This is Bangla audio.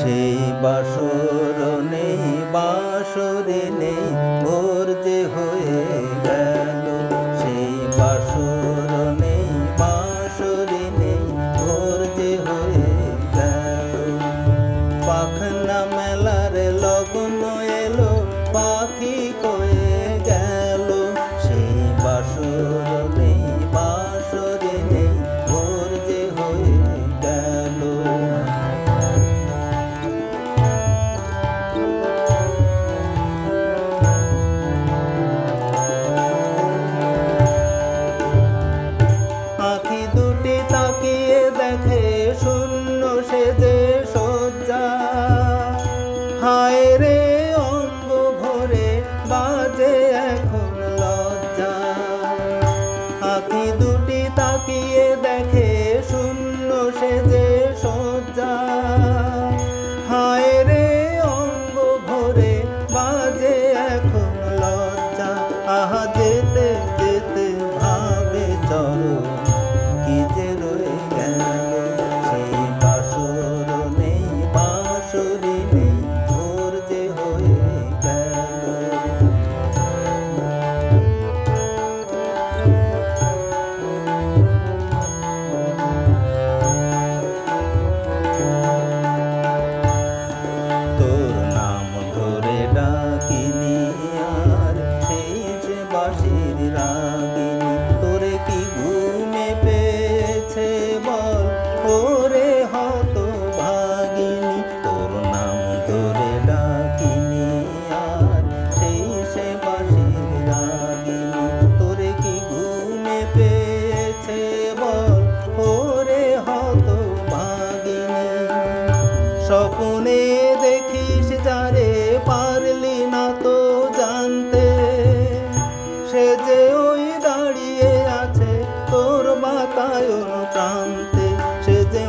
সেই বাসর নেই, বাঁশরি নেই, ভোর যে হয়ে গেল। সেই বাসর নেই, বাঁশরি নেই, ভোর যে হয়ে গেল। পাখনা মেলার লগ্ন এলো, পাখি কয়ে গেল। সেই বাসর নেই, বাঁশরি নেই, ভোর যে হয়ে গেল। আঁখি দুটি তাকিয়ে দেখে শূন্য সে যে শয্যা। হায় রে অঙ্গ ভরে বাজে এখন লজ্জা। আঁখি দুটি তাকিয়ে দেখে শূন্য সে যে শয্যা। হায় রে অঙ্গ ভরে বাজে এখন লজ্জা। আহা যেতে যেতে ভাবে চলো, কি যে রয়ে গেল। সেই বাসর নেই, বাঁশরি নেই, ভোর যে হয়ে গেল। তোর নাম ধরে ডাকিনি আর, সেই যে বাঁশির রাগিনী। তোরে কি ঘুমে পেয়েছে বল, ওরে হতভাগিনী। তোর নাম ধরে ডাকিনি আর, সেই সে বাঁশির রাগিনী। তোরে কি ঘুমে পেয়েছে বল, ওরে হতভাগিনী। স্বপ্নে দেখিস যারে, পারলি না তো জানতে। সে যে ওই দাঁড়িয়ে আছে তোর বাতায়ন প্রান্তে। সে যে